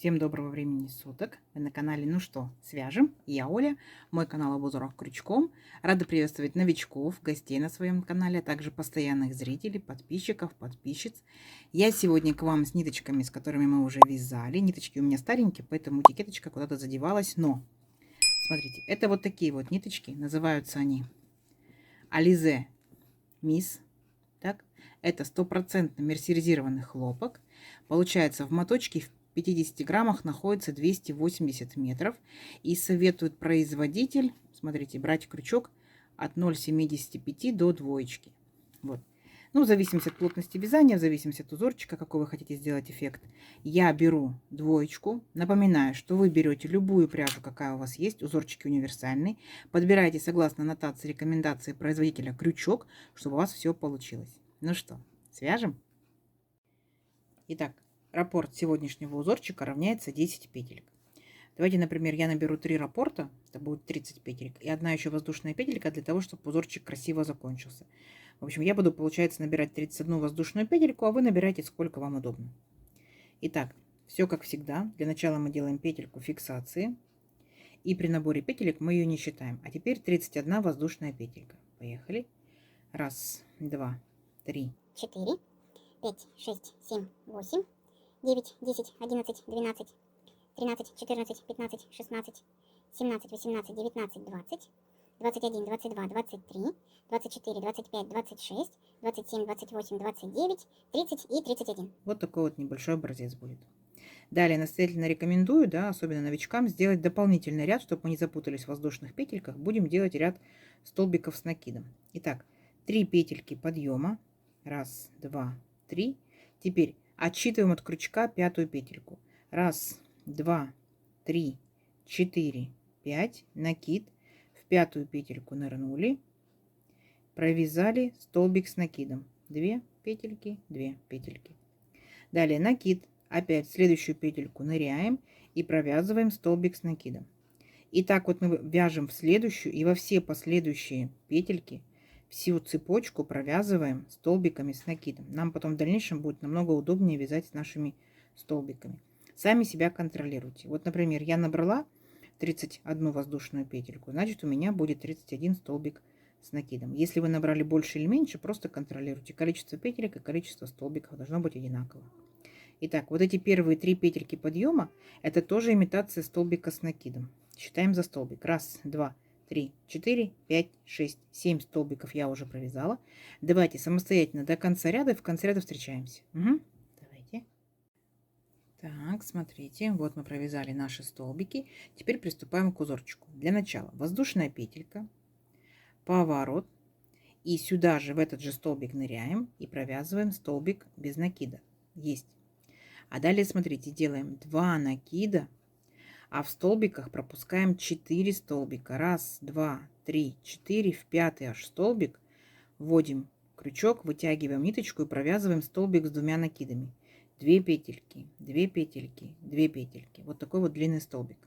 Всем доброго времени суток. Вы на канале «Ну что, свяжем?» Я Оля, мой канал об узорах крючком. Рада приветствовать новичков, гостей на своем канале, а также постоянных зрителей, подписчиков, подписчиц. Я сегодня к вам с ниточками, с которыми мы уже вязали. Ниточки у меня старенькие, поэтому этикеточка куда-то задевалась. Но, смотрите, это вот такие вот ниточки. Называются они Alize Miss. Так, это стопроцентно мерсеризированный хлопок. Получается, в моточке в 50 граммах находится 280 метров. И советует производитель, смотрите, брать крючок от 0,75 до двоечки. Вот. Ну, в зависимости от плотности вязания, в зависимости от узорчика, какой вы хотите сделать эффект. Я беру двоечку. Напоминаю, что вы берете любую пряжу, какая у вас есть. Узорчики универсальные. Подбираете согласно аннотации, рекомендации производителя крючок, чтобы у вас все получилось. Ну что, свяжем? Итак, раппорт сегодняшнего узорчика равняется 10 петелек. Давайте, например, я наберу 3 раппорта, это будет 30 петелек, и одна еще воздушная петелька для того, чтобы узорчик красиво закончился. В общем, я буду, получается, набирать 31 воздушную петельку, а вы набираете сколько вам удобно. Итак, все как всегда. Для начала мы делаем петельку фиксации. И при наборе петелек мы ее не считаем. А теперь 31 воздушная петелька. Поехали. Раз, два, три, 4, 5, 6, 7, 8, 9, 10, 11, 12, 13, 14, 15, 16, 17, 18, 19, 20, 21, 22, 23, 24, 25, 26, 27, 28, 29, 30 и 31. Вот такой вот небольшой образец будет. Далее настоятельно рекомендую, да, особенно новичкам, сделать дополнительный ряд, чтобы мы не запутались в воздушных петельках. Будем делать ряд столбиков с накидом. Итак, 3 петельки подъема. Раз, два, три. Теперь отсчитываем от крючка пятую петельку. Раз, два, три, 4, 5. Накид. В пятую петельку нырнули. Провязали столбик с накидом. 2 петельки, 2 петельки. Далее накид. Опять в следующую петельку ныряем и провязываем столбик с накидом. И так вот мы вяжем в следующую и во все последующие петельки всю цепочку провязываем столбиками с накидом. Нам потом в дальнейшем будет намного удобнее вязать с нашими столбиками. Сами себя контролируйте. Вот, например, я набрала 31 воздушную петельку, значит у меня будет 31 столбик с накидом. Если вы набрали больше или меньше, просто контролируйте. Количество петелек и количество столбиков должно быть одинаково. Итак, вот эти первые 3 петельки подъема, это тоже имитация столбика с накидом. Считаем за столбик. Раз, два, три, 4, 5, 6, 7 столбиков я уже провязала. Давайте самостоятельно до конца ряда, и в конце ряда встречаемся. Угу. Давайте. Так, смотрите, вот мы провязали наши столбики. Теперь приступаем к узорчику. Для начала воздушная петелька, поворот. И сюда же, в этот же столбик ныряем и провязываем столбик без накида. Есть. А далее, смотрите, делаем 2 накида, а в столбиках пропускаем 4 столбика. Раз, два, три, 4. В пятый аж столбик вводим крючок, вытягиваем ниточку и провязываем столбик с 2 накидами. 2 петельки, 2 петельки, 2 петельки. Вот такой вот длинный столбик.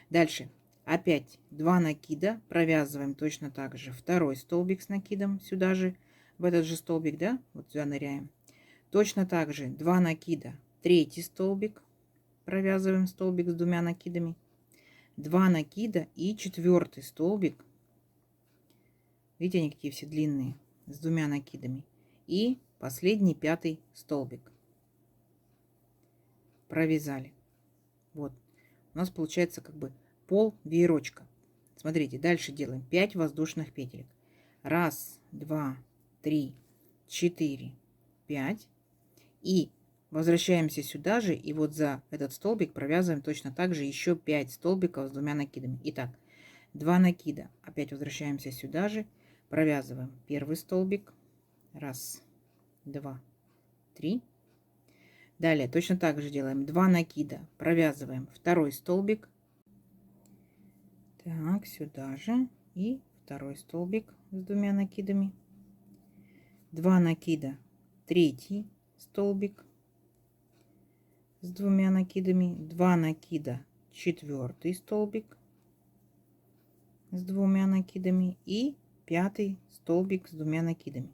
Дальше опять 2 накида, провязываем точно так же второй столбик с накидом сюда же, в этот же столбик, да, вот сюда ныряем. Точно так же 2 накида, третий столбик, провязываем столбик с 2 накидами, 2 накида и четвертый столбик. Видите, они какие все длинные, с 2 накидами. И последний пятый столбик. Провязали. Вот. У нас получается как бы пол веерочка. Смотрите, дальше делаем 5 воздушных петелек. Раз, два, три, 4, 5. И возвращаемся сюда же, и вот за этот столбик провязываем точно так же еще 5 столбиков с 2 накидами. Итак, 2 накида. Опять возвращаемся сюда же, провязываем первый столбик. Раз, два, три. Далее точно так же делаем 2 накида, провязываем второй столбик. Так, сюда же и второй столбик с 2 накидами. 2 накида, третий столбик с 2 накидами, 2 накида, четвертый столбик с 2 накидами и пятый столбик с 2 накидами.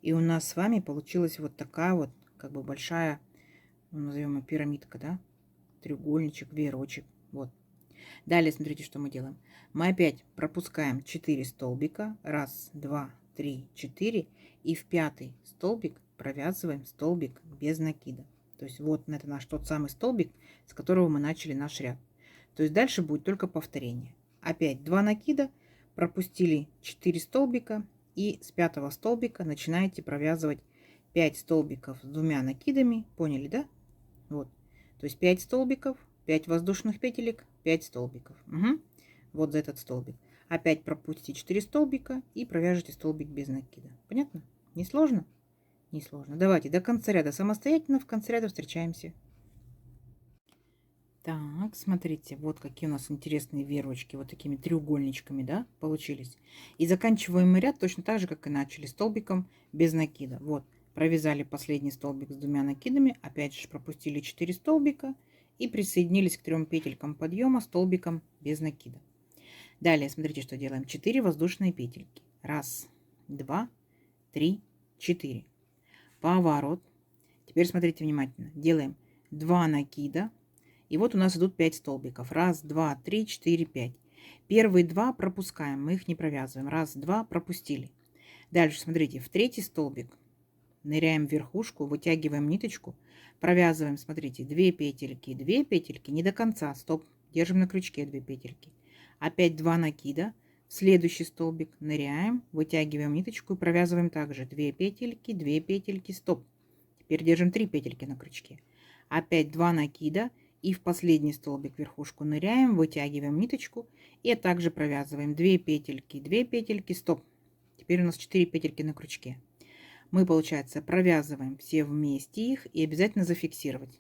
И у нас с вами получилась вот такая вот как бы большая, назовем ее пирамидка, да? треугольничек, веерочек. Вот. Далее смотрите, что мы делаем. Мы опять пропускаем 4 столбика. Раз, два, три, 4. И в 5 столбик провязываем столбик без накида. То есть вот это наш тот самый столбик, с которого мы начали наш ряд. То есть дальше будет только повторение. Опять 2 накида, пропустили 4 столбика. И с 5 столбика начинаете провязывать 5 столбиков с 2 накидами. Поняли, да? Вот. То есть 5 столбиков, 5 воздушных петелек, 5 столбиков. Угу. Вот за этот столбик. Опять пропустите 4 столбика и провяжите столбик без накида. Понятно? Не сложно? Не сложно. Давайте до конца ряда самостоятельно. В конце ряда встречаемся. Так, смотрите, вот какие у нас интересные веерочки, вот такими треугольничками, да, получились. И заканчиваем мы ряд точно так же, как и начали, столбиком без накида. Вот, провязали последний столбик с 2 накидами, опять же пропустили 4 столбика и присоединились к 3 петелькам подъема столбиком без накида. Далее, смотрите, что делаем. 4 воздушные петельки. Раз, два, три, 4. Поворот. Теперь смотрите внимательно. Делаем 2 накида. И вот у нас идут 5 столбиков. Раз, два, три, 4, 5. Первые 2 пропускаем, мы их не провязываем. Раз, два, пропустили. Дальше, смотрите, в 3 столбик ныряем в верхушку, вытягиваем ниточку, провязываем, смотрите, 2 петельки, не до конца, стоп, держим на крючке 2 петельки. Опять 2 накида, в следующий столбик ныряем, вытягиваем ниточку и провязываем также 2 петельки, стоп. Теперь держим 3 петельки на крючке. Опять 2 накида. И в последний столбик верхушку ныряем, вытягиваем ниточку и также провязываем 2 петельки, стоп. Теперь у нас 4 петельки на крючке. Мы, получается, провязываем все вместе их и обязательно зафиксировать.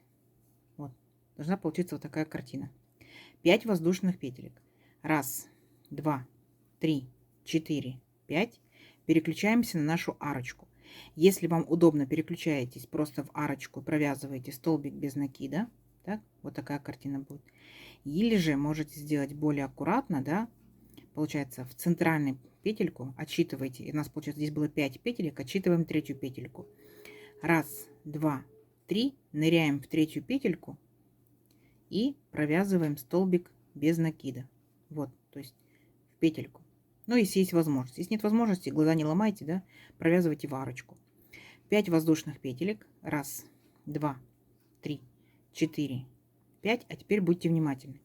Вот, должна получиться вот такая картина. 5 воздушных петелек. Раз, два, три, 4, 5. Переключаемся на нашу арочку. Если вам удобно, переключаетесь просто в арочку, провязываете столбик без накида. Так, вот такая картина будет. Или же можете сделать более аккуратно, да, получается, в центральную петельку отсчитывайте. У нас, получается, здесь было 5 петелек, отсчитываем 3 петельку. Раз, два, три, ныряем в 3 петельку и провязываем столбик без накида. Вот, то есть в петельку. Ну, если есть возможность. Если нет возможности, глаза не ломайте, да, провязывайте в арочку. 5 воздушных петелек. Раз, два, три, 4, 5. А теперь будьте внимательны.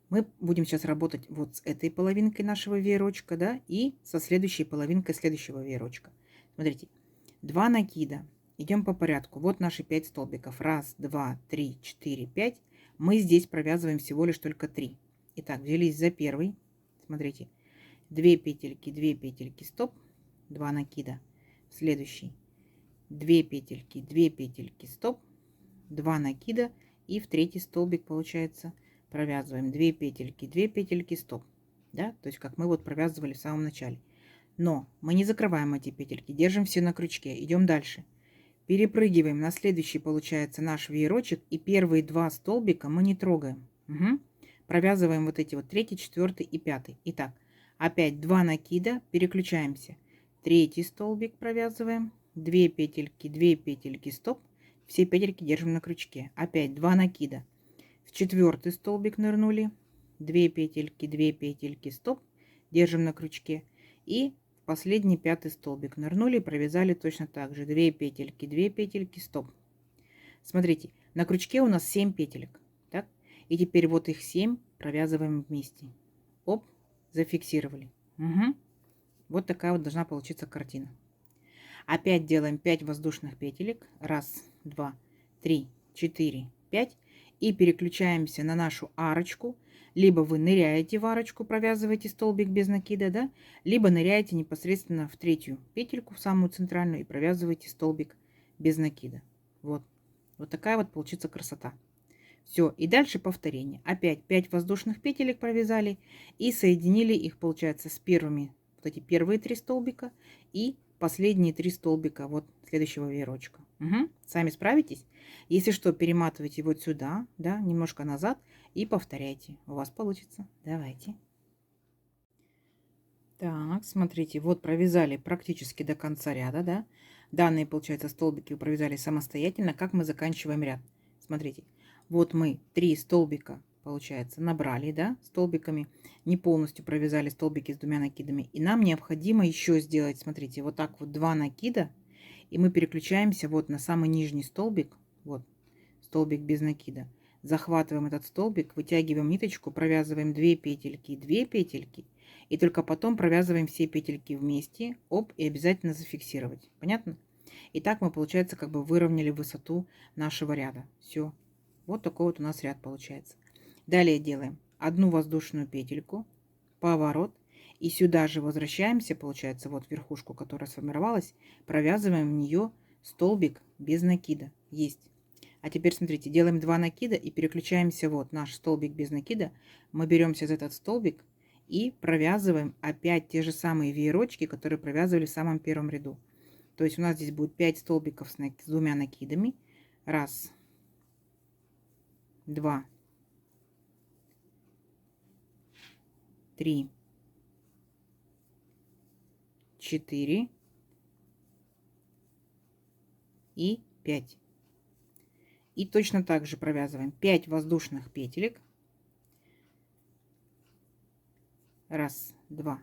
Мы будем сейчас работать вот с этой половинкой нашего веерочка, да, и со следующей половинкой следующего веерочка. Смотрите, 2 накида. Идем по порядку. Вот наши 5 столбиков. Раз, два, три, 4, 5. Мы здесь провязываем всего лишь только 3. Итак, взялись за первый. Смотрите, 2 петельки, стоп, 2 накида. Следующий, 2 петельки, стоп, 2 накида и в 3 столбик, получается, провязываем 2 петельки, стоп. Да? То есть как мы вот провязывали в самом начале. Но мы не закрываем эти петельки, держим все на крючке, идем дальше. Перепрыгиваем на следующий, получается, наш веерочек, и первые 2 столбика мы не трогаем. Угу. Провязываем вот эти вот 3, 4 и 5. Итак, опять 2 накида, переключаемся. 3 столбик провязываем, 2 петельки, стоп. Все петельки держим на крючке. Опять 2 накида. В 4 столбик нырнули. 2 петельки, стоп. Держим на крючке. И в последний 5 столбик нырнули и провязали точно так же. 2 петельки, стоп. Смотрите, на крючке у нас 7 петелек. Так? И теперь вот их 7 провязываем вместе. Оп, зафиксировали. Угу. Вот такая вот должна получиться картина. Опять делаем 5 воздушных петелек. Раз, два, три, 4, 5. И переключаемся на нашу арочку. Либо вы ныряете в арочку, провязываете столбик без накида, да? Либо ныряете непосредственно в 3 петельку, в самую центральную, и провязываете столбик без накида. Вот. Вот такая вот получится красота. Все, и дальше повторение. Опять 5 воздушных петелек провязали и соединили их, получается, с первыми, вот эти первые 3 столбика и последние 3 столбика вот следующего веерочка. Угу. Сами справитесь. Если что, перематывайте вот сюда, да, немножко назад и повторяйте. У вас получится. Давайте. Так, смотрите, вот провязали практически до конца ряда, да. Данные, получается, столбики вы провязали самостоятельно. Как мы заканчиваем ряд? Смотрите. Вот мы 3 столбика, получается, набрали, да, столбиками, не полностью провязали столбики с 2 накидами. И нам необходимо еще сделать, смотрите, вот так вот 2 накида. И мы переключаемся вот на самый нижний столбик, вот столбик без накида. Захватываем этот столбик, вытягиваем ниточку, провязываем 2 петельки, 2 петельки. И только потом провязываем все петельки вместе, оп, и обязательно зафиксировать. Понятно? И так мы, получается, как бы выровняли высоту нашего ряда. Все. Вот такой вот у нас ряд получается. Далее делаем одну воздушную петельку, поворот. И сюда же возвращаемся, получается, вот верхушку, которая сформировалась, провязываем в нее столбик без накида. Есть. А теперь смотрите, делаем 2 накида и переключаемся. Вот наш столбик без накида. Мы беремся за этот столбик и провязываем опять те же самые веерочки, которые провязывали в самом первом ряду. То есть у нас здесь будет 5 столбиков с 2 накидами. Раз, два, три, 4 и 5. И точно так же провязываем 5 воздушных петелек. Раз, два,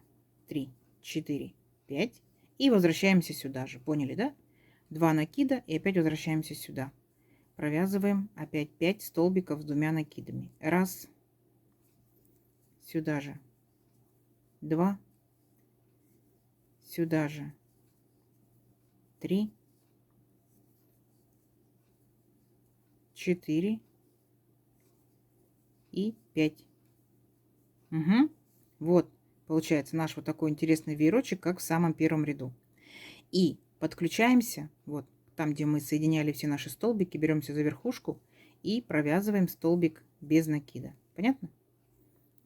три, 4, 5. И возвращаемся сюда же. Поняли, да? 2 накида и опять возвращаемся сюда. Провязываем опять 5 столбиков с 2 накидами. Раз, сюда же. 2, сюда же. 3, 4 и 5. Угу. Вот получается наш вот такой интересный веерочек, как в самом первом ряду. И подключаемся, вот там, где мы соединяли все наши столбики, беремся за верхушку и провязываем столбик без накида. Понятно?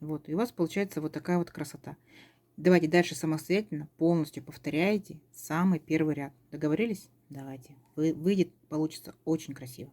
Вот, и у вас получается вот такая вот красота. Давайте дальше самостоятельно полностью повторяйте самый первый ряд. Договорились? Давайте. Выйдет, получится очень красиво.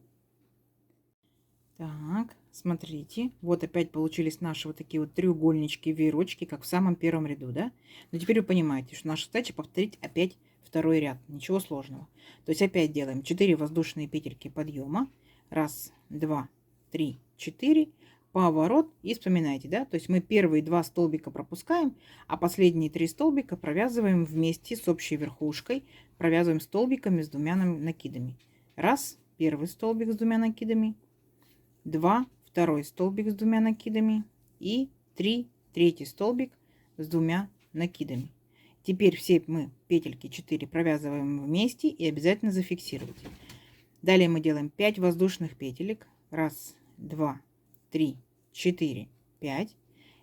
Так, смотрите, вот опять получились наши вот такие вот треугольнички, веерочки, как в самом первом ряду, да? Но теперь вы понимаете, что наша задача повторить опять второй ряд, ничего сложного. То есть опять делаем 4 воздушные петельки подъема, раз, два, три, 4, поворот и вспоминайте, да? То есть мы первые 2 столбика пропускаем, а последние 3 столбика провязываем вместе с общей верхушкой, провязываем столбиками с 2 накидами. Раз, первый столбик с 2 накидами. 2, второй столбик с 2 накидами и 3, третий столбик с 2 накидами. Теперь все мы петельки 4 провязываем вместе и обязательно зафиксировать. Далее мы делаем 5 воздушных петелек. Раз, два, 3, 4, 5.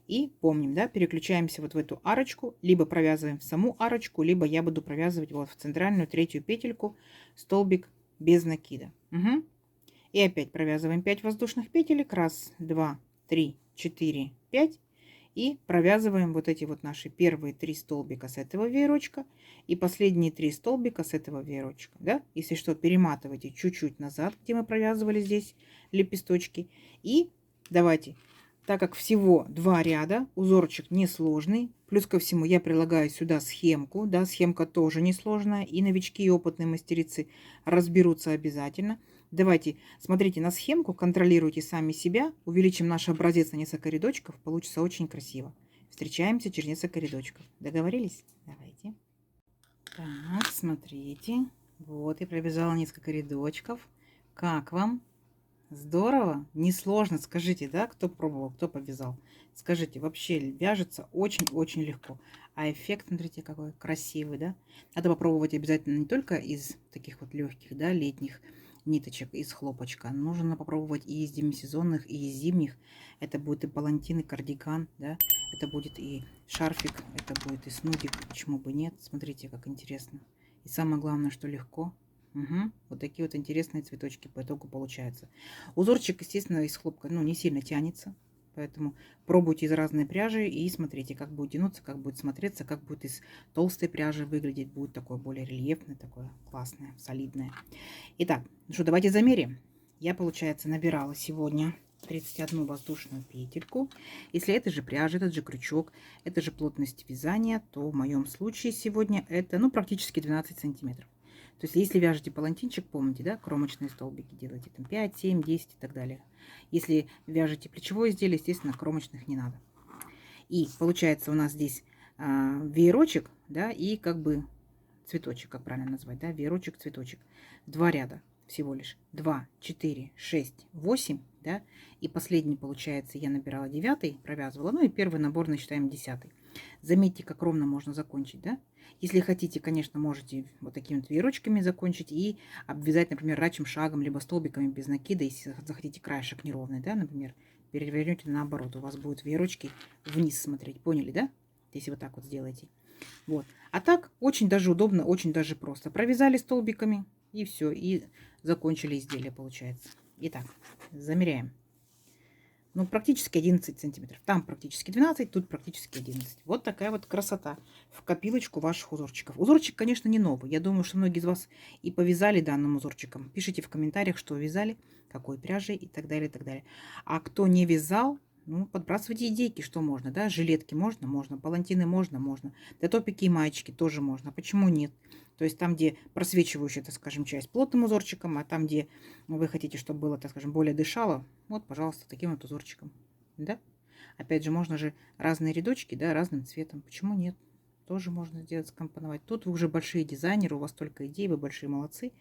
И помним, да, переключаемся вот в эту арочку, либо провязываем в саму арочку, либо я буду провязывать вот в центральную третью петельку столбик без накида. Угу. И опять провязываем 5 воздушных петелек. Раз, два, 3, 4, 5. И провязываем вот эти вот наши первые 3 столбика с этого веерочка и последние 3 столбика с этого веерочка. Да? Если что, перематывайте чуть-чуть назад, где мы провязывали здесь лепесточки. И давайте, так как всего 2 ряда, узорчик несложный. Плюс ко всему я прилагаю сюда схемку. Да? Схемка тоже несложная. И новички, и опытные мастерицы разберутся обязательно. Давайте, смотрите на схемку, контролируйте сами себя, увеличим наш образец на несколько рядочков, получится очень красиво. Встречаемся через несколько рядочков. Договорились? Давайте. Так, смотрите. Вот, я провязала несколько рядочков. Как вам? Здорово? Несложно, скажите, да, кто пробовал, кто повязал? Скажите, вообще вяжется очень-очень легко. А эффект, смотрите, какой красивый, да? Надо попробовать обязательно не только из таких вот легких, да, летних ниточек из хлопочка. Нужно попробовать и из демисезонных, и из зимних. Это будет и палантин, и кардиган, да. Это будет и шарфик, это будет и снудик. Почему бы нет? Смотрите, как интересно. И самое главное, что легко. Угу. Вот такие вот интересные цветочки по итогу получаются. Узорчик, естественно, из хлопка, ну, не сильно тянется. Поэтому пробуйте из разной пряжи и смотрите, как будет тянуться, как будет смотреться, как будет из толстой пряжи выглядеть. Будет такое более рельефное, такое классное, солидное. Итак, ну что, давайте замерим. Я, получается, набирала сегодня 31 воздушную петельку. Если это же пряжа, этот же крючок, это же плотность вязания, то в моем случае сегодня это, ну, практически 12 сантиметров. То есть, если вяжете палантинчик, помните, да, кромочные столбики делайте, там 5, 7, 10 и так далее. Если вяжете плечевое изделие, естественно, кромочных не надо. И получается у нас здесь веерочек, да, и как бы цветочек, как правильно назвать, да, веерочек, цветочек. 2 ряда всего лишь. 2, 4, 6, 8, да, и последний, получается, я набирала 9, провязывала, ну и первый набор насчитаем 10. Заметьте, как ровно можно закончить, да. Если хотите, конечно, можете вот такими вот веерочками закончить и обвязать, например, рачьим шагом, либо столбиками без накида, если захотите краешек неровный, да, например, перевернете наоборот, у вас будут веерочки вниз смотреть, поняли, да? Если вот так вот сделаете. Вот. А так очень даже удобно, очень даже просто. Провязали столбиками и все, и закончили изделие, получается. Итак, замеряем. Ну, практически 11 сантиметров. Там практически 12, тут практически 11. Вот такая вот красота в копилочку ваших узорчиков. Узорчик, конечно, не новый. Я думаю, что многие из вас и повязали данным узорчиком. Пишите в комментариях, что вязали, какой пряжей и так далее, и так далее. А кто не вязал, ну, подбрасывайте идейки, что можно, да. Жилетки можно, палантины можно. Да топики и маечки тоже можно. Почему нет? То есть там, где просвечивающая, так скажем, часть плотным узорчиком, а там, где вы хотите, чтобы было, так скажем, более дышало, вот, пожалуйста, таким вот узорчиком. Да? Опять же, можно же разные рядочки, да, разным цветом. Почему нет? Тоже можно сделать, скомпоновать. Тут вы уже большие дизайнеры, у вас только идеи, вы большие молодцы.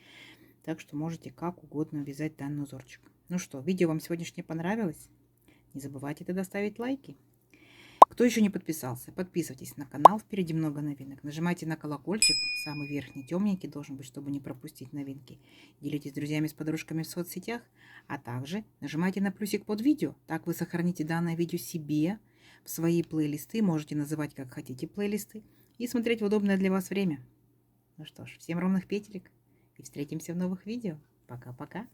Так что можете как угодно вязать данный узорчик. Ну что, видео вам сегодняшнее понравилось? Не забывайте тогда ставить лайки. Кто еще не подписался, подписывайтесь на канал, впереди много новинок. Нажимайте на колокольчик, самый верхний, темненький должен быть, чтобы не пропустить новинки. Делитесь с друзьями, с подружками в соцсетях, а также нажимайте на плюсик под видео. Так вы сохраните данное видео себе в свои плейлисты, можете называть как хотите плейлисты и смотреть в удобное для вас время. Ну что ж, всем ровных петелек и встретимся в новых видео. Пока-пока.